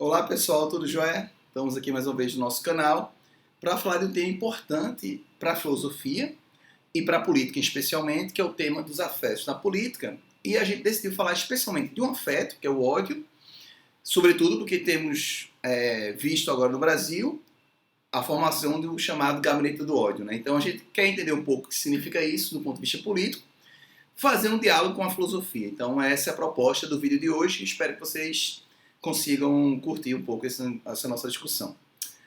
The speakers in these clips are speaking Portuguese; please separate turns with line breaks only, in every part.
Olá pessoal, tudo jóia? Estamos aqui mais uma vez no nosso canal para falar de um tema importante para a filosofia e para a política especialmente, que é o tema dos afetos na política. E a gente decidiu falar especialmente de um afeto, que é o ódio, sobretudo porque temos visto agora no Brasil a formação do chamado gabinete do ódio, né? Então a gente quer entender um pouco o que significa isso do ponto de vista político, fazer um diálogo com a filosofia. Então essa é a proposta do vídeo de hoje. Espero que vocês consigam curtir um pouco essa nossa discussão.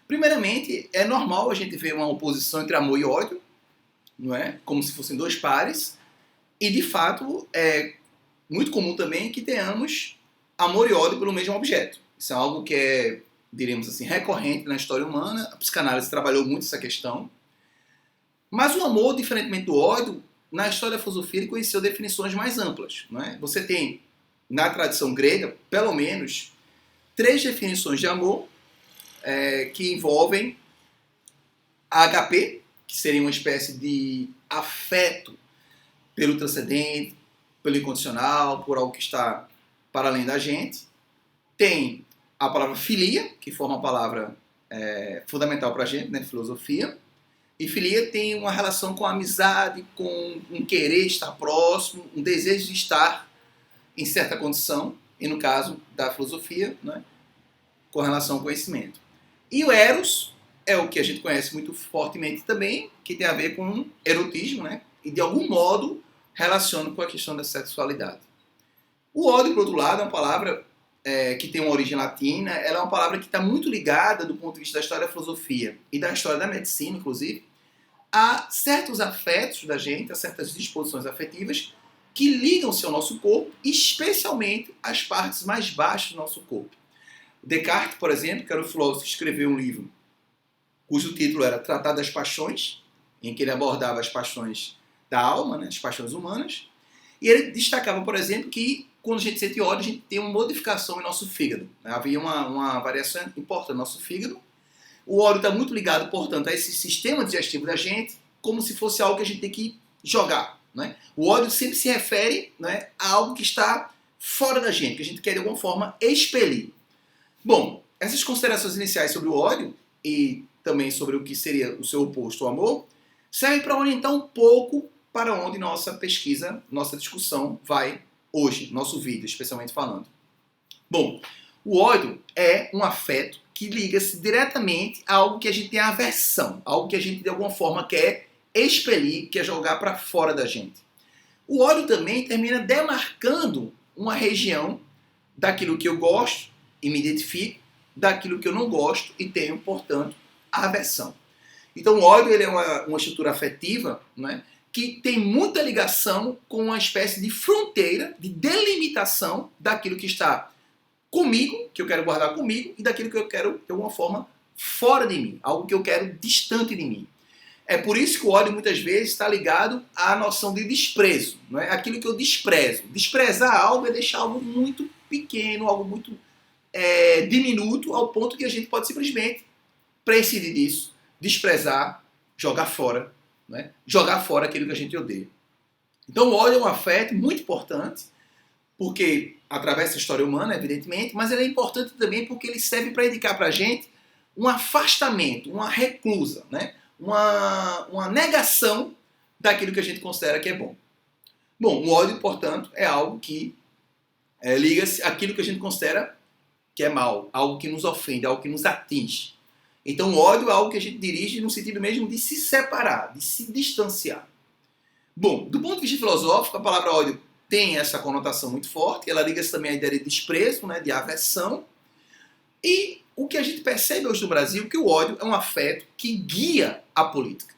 Primeiramente, é normal a gente ver uma oposição entre amor e ódio, não é? Como se fossem dois pares. E de fato é muito comum também que tenhamos amor e ódio pelo mesmo objeto. Isso é algo que é, diríamos assim, recorrente na história humana. A psicanálise trabalhou muito essa questão. Mas o amor, diferentemente do ódio, na história da filosofia ele conheceu definições mais amplas, não é? Você tem, na tradição grega, pelo menos 3 definições de amor que envolvem HP, que seria uma espécie de afeto pelo transcendente, pelo incondicional, por algo que está para além da gente. Tem a palavra filia, que forma a palavra fundamental para a gente, né, filosofia. E filia tem uma relação com a amizade, com um querer estar próximo, um desejo de estar em certa condição, e no caso da filosofia, né, com relação ao conhecimento. E o eros é o que a gente conhece muito fortemente também, que tem a ver com erotismo, né, e de algum modo relaciona com a questão da sexualidade. O ódio, por outro lado, é uma palavra que tem uma origem latina, ela é uma palavra que está muito ligada, do ponto de vista da história da filosofia e da história da medicina, inclusive, a certos afetos da gente, a certas disposições afetivas que ligam-se ao nosso corpo, especialmente às partes mais baixas do nosso corpo. Descartes, por exemplo, que era o filósofo que escreveu um livro cujo título era Tratado das Paixões, em que ele abordava as paixões da alma, né, as paixões humanas, e ele destacava, por exemplo, que quando a gente sente ódio, a gente tem uma modificação em nosso fígado. Havia uma variação importante no nosso fígado. O ódio está muito ligado, portanto, a esse sistema digestivo da gente, como se fosse algo que a gente tem que jogar, né? O ódio sempre se refere, né, a algo que está fora da gente, que a gente quer de alguma forma expelir. Bom, essas considerações iniciais sobre o ódio e também sobre o que seria o seu oposto, o amor, servem para orientar um pouco para onde nossa pesquisa, nossa discussão vai hoje, nosso vídeo, especialmente falando. Bom, o ódio é um afeto que liga-se diretamente a algo que a gente tem aversão, algo que a gente de alguma forma quer expelir, quer jogar para fora da gente. O ódio também termina demarcando uma região daquilo que eu gosto e me identifico, daquilo que eu não gosto e tenho, portanto, a aversão. Então o ódio ele é uma estrutura afetiva, né, que tem muita ligação com uma espécie de fronteira, de delimitação daquilo que está comigo, que eu quero guardar comigo, e daquilo que eu quero, de alguma forma, fora de mim, algo que eu quero distante de mim. É por isso que o ódio muitas vezes está ligado à noção de desprezo, não é? Aquilo que eu desprezo. Desprezar algo é deixar algo muito pequeno, algo muito diminuto, ao ponto que a gente pode simplesmente prescindir disso, desprezar, jogar fora, né? Jogar fora aquilo que a gente odeia. Então o ódio é um afeto muito importante, porque atravessa a história humana, evidentemente, mas ele é importante também porque ele serve para indicar para a gente um afastamento, uma reclusa, né? uma negação daquilo que a gente considera que é bom. Bom, o ódio, portanto, é algo que liga-se àquilo que a gente considera que é mal, algo que nos ofende, algo que nos atinge. Então o ódio é algo que a gente dirige no sentido mesmo de se separar, de se distanciar. Bom, do ponto de vista filosófico, a palavra ódio tem essa conotação muito forte, ela liga-se também à ideia de desprezo, né, de aversão. E o que a gente percebe hoje no Brasil é que o ódio é um afeto que guia a política.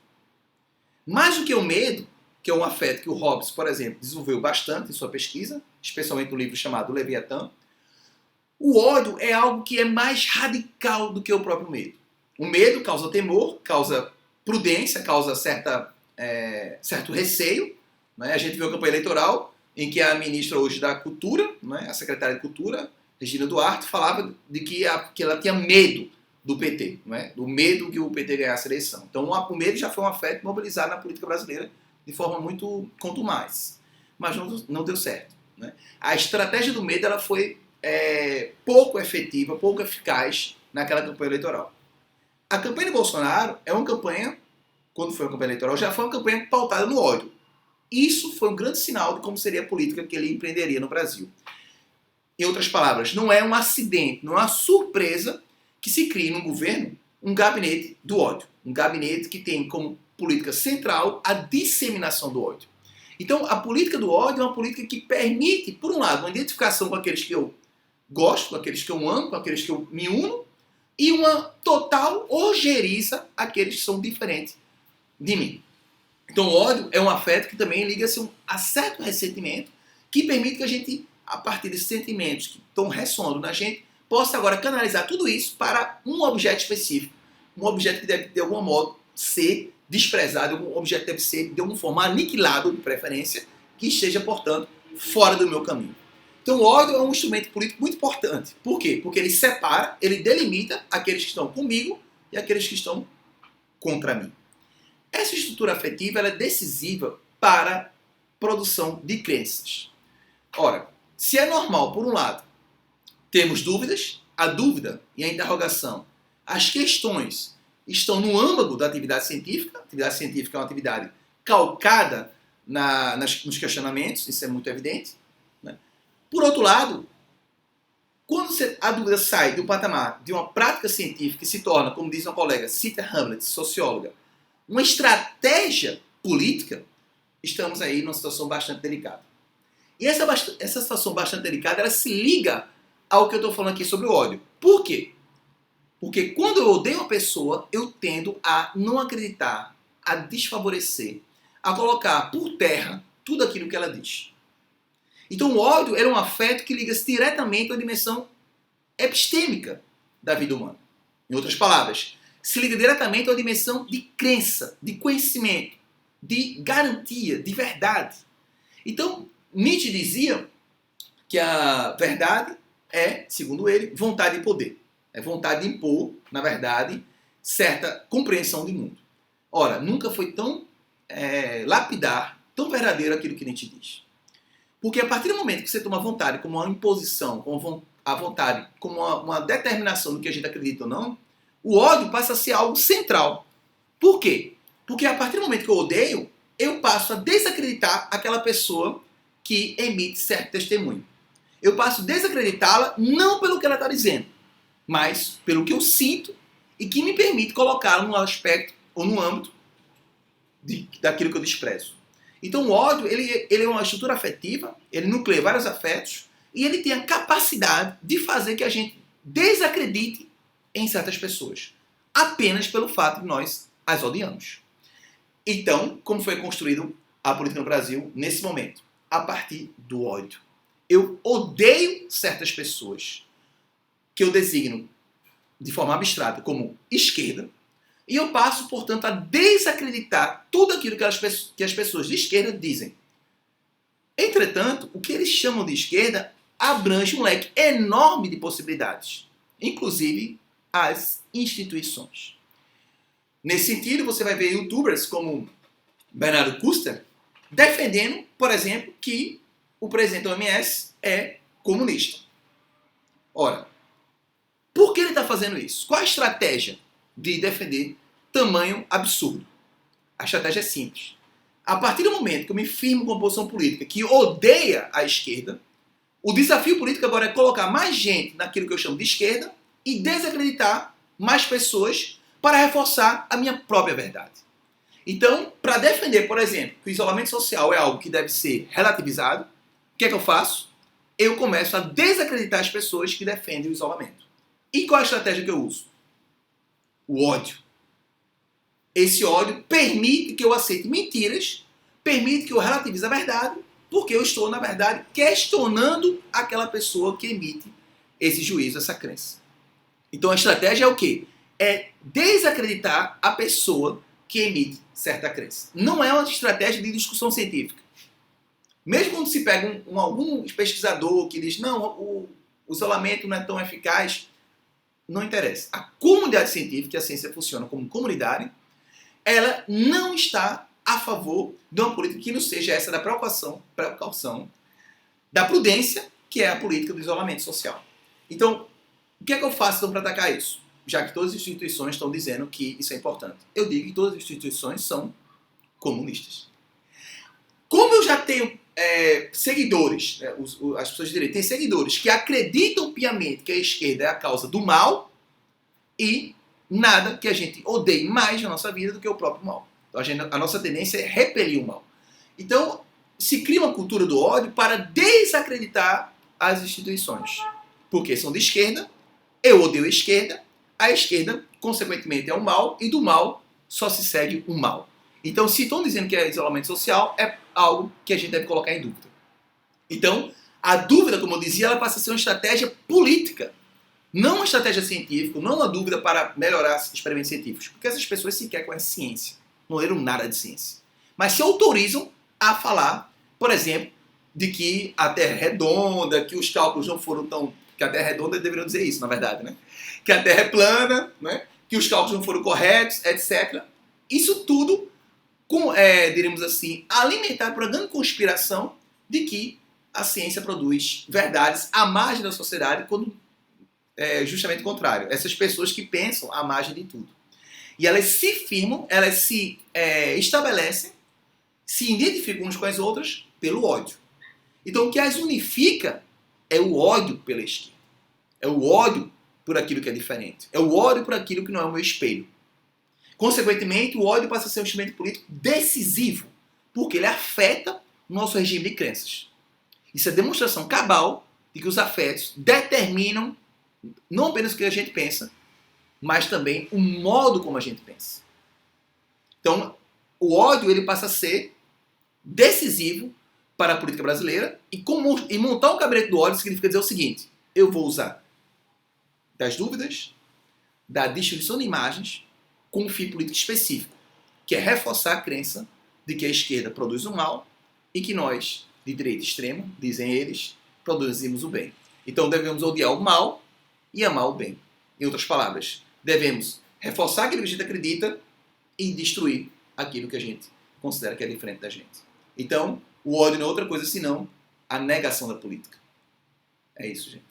Mais do que o medo, que é um afeto que o Hobbes, por exemplo, desenvolveu bastante em sua pesquisa, especialmente no livro chamado Leviatã, o ódio é algo que é mais radical do que o próprio medo. O medo causa temor, causa prudência, causa certo receio. Né? A gente viu a campanha eleitoral em que a ministra hoje da Cultura, né, a secretária de Cultura, Regina Duarte, falava de que ela tinha medo do PT, né, do medo que o PT ganhasse a eleição. Então o medo já foi um afeto mobilizado na política brasileira de forma muito contumaz. Mas não deu certo. Né? A estratégia do medo ela foi pouco efetiva, pouco eficaz naquela campanha eleitoral. A campanha de Bolsonaro é uma campanha, quando foi uma campanha eleitoral, já foi uma campanha pautada no ódio. Isso foi um grande sinal de como seria a política que ele empreenderia no Brasil. Em outras palavras, não é um acidente, não é uma surpresa que se crie no governo um gabinete do ódio. Um gabinete que tem como política central a disseminação do ódio. Então, a política do ódio é uma política que permite, por um lado, uma identificação com aqueles que eu gosto, com aqueles que eu amo, com aqueles que eu me uno, e uma total ojeriza àqueles que são diferentes de mim. Então, o ódio é um afeto que também liga-se a certo ressentimento, que permite que a gente, a partir desses sentimentos que estão ressoando na gente, possa agora canalizar tudo isso para um objeto específico. Um objeto que deve, de algum modo, ser desprezado, um objeto que deve ser, de alguma forma, aniquilado, de preferência, que esteja, portanto, fora do meu caminho. Então, o ódio é um instrumento político muito importante. Por quê? Porque ele separa, ele delimita aqueles que estão comigo e aqueles que estão contra mim. Essa estrutura afetiva ela é decisiva para a produção de crenças. Ora, se é normal, por um lado, termos dúvidas, a dúvida e a interrogação, as questões estão no âmago da atividade científica. A atividade científica é uma atividade calcada nos questionamentos, isso é muito evidente. Né? Por outro lado, quando a dúvida sai do patamar de uma prática científica e se torna, como diz uma colega, Cita Hamlet, socióloga, uma estratégia política, estamos aí numa situação bastante delicada. E essa situação bastante delicada, ela se liga ao que eu estou falando aqui sobre o ódio. Por quê? Porque quando eu odeio uma pessoa, eu tendo a não acreditar, a desfavorecer, a colocar por terra tudo aquilo que ela diz. Então o ódio era um afeto que liga-se diretamente à dimensão epistêmica da vida humana. Em outras palavras, se liga diretamente à dimensão de crença, de conhecimento, de garantia, de verdade. Então, Nietzsche dizia que a verdade é, segundo ele, vontade de poder. É vontade de impor, na verdade, certa compreensão de mundo. Ora, nunca foi tão lapidar, tão verdadeiro aquilo que Nietzsche diz. Porque a partir do momento que você toma a vontade como uma imposição, como a vontade como uma determinação do que a gente acredita ou não, o ódio passa a ser algo central. Por quê? Porque a partir do momento que eu odeio, eu passo a desacreditar aquela pessoa que emite certo testemunho. Eu passo a desacreditá-la não pelo que ela está dizendo, mas pelo que eu sinto e que me permite colocá-la num aspecto ou num âmbito daquilo que eu desprezo. Então o ódio ele é uma estrutura afetiva, ele nucleia vários afetos e ele tem a capacidade de fazer que a gente desacredite em certas pessoas, apenas pelo fato de nós as odiamos. Então, como foi construída a política no Brasil nesse momento? A partir do ódio. Eu odeio certas pessoas que eu designo de forma abstrata como esquerda e eu passo, portanto, a desacreditar tudo aquilo que as pessoas de esquerda dizem. Entretanto, o que eles chamam de esquerda abrange um leque enorme de possibilidades, inclusive as instituições. Nesse sentido, você vai ver youtubers como Bernardo Custer defendendo, por exemplo, que o presidente da OMS é comunista. Ora, por que ele está fazendo isso? Qual a estratégia de defender tamanho absurdo? A estratégia é simples. A partir do momento que eu me firmo com uma posição política que odeia a esquerda, o desafio político agora é colocar mais gente naquilo que eu chamo de esquerda e desacreditar mais pessoas para reforçar a minha própria verdade. Então, para defender, por exemplo, que o isolamento social é algo que deve ser relativizado, o que é que eu faço? Eu começo a desacreditar as pessoas que defendem o isolamento. E qual é a estratégia que eu uso? O ódio. Esse ódio permite que eu aceite mentiras, permite que eu relativize a verdade, porque eu estou, na verdade, questionando aquela pessoa que emite esse juízo, essa crença. Então a estratégia é o quê? É desacreditar a pessoa que emite certa crença. Não é uma estratégia de discussão científica. Mesmo quando se pega algum pesquisador que diz não, o isolamento não é tão eficaz, não interessa. A comunidade científica, a ciência funciona como comunidade, ela não está a favor de uma política que não seja essa da precaução, da prudência, que é a política do isolamento social. Então, o que é que eu faço então para atacar isso? Já que todas as instituições estão dizendo que isso é importante. Eu digo que todas as instituições são comunistas. Como eu já tenho seguidores, as pessoas de direita têm seguidores que acreditam piamente que a esquerda é a causa do mal e nada que a gente odeie mais na nossa vida do que o próprio mal. Então a nossa tendência é repelir o mal. Então se cria uma cultura do ódio para desacreditar as instituições. Porque são de esquerda, eu odeio a esquerda, consequentemente, é o mal, e do mal só se segue o mal. Então, se estão dizendo que é isolamento social, é algo que a gente deve colocar em dúvida. Então, a dúvida, como eu dizia, ela passa a ser uma estratégia política. Não uma estratégia científica, não uma dúvida para melhorar experimentos científicos. Porque essas pessoas sequer conhecem ciência. Não leram nada de ciência. Mas se autorizam a falar, por exemplo, de que a Terra é redonda, que os cálculos não foram tão... Que a Terra é redonda, deveriam dizer isso, na verdade, né? Que a Terra é plana, né? Que os cálculos não foram corretos, etc. Isso tudo, diríamos assim, alimentado por uma grande conspiração de que a ciência produz verdades à margem da sociedade, quando é justamente o contrário. Essas pessoas que pensam à margem de tudo. E elas se firmam, elas se estabelecem, se identificam uns com as outras pelo ódio. Então o que as unifica é o ódio pela esquerda. É o ódio por aquilo que é diferente. É o ódio por aquilo que não é o meu espelho. Consequentemente, o ódio passa a ser um instrumento político decisivo, porque ele afeta o nosso regime de crenças. Isso é demonstração cabal de que os afetos determinam não apenas o que a gente pensa, mas também o modo como a gente pensa. Então, o ódio ele passa a ser decisivo para a política brasileira e montar um gabinete do ódio significa dizer o seguinte: eu vou usar das dúvidas, da destruição de imagens com um fim político específico, que é reforçar a crença de que a esquerda produz o mal e que nós, de direita extrema, dizem eles, produzimos o bem. Então devemos odiar o mal e amar o bem. Em outras palavras, devemos reforçar aquilo que a gente acredita e destruir aquilo que a gente considera que é diferente da gente. Então, o ódio não é outra coisa senão a negação da política. É isso, gente.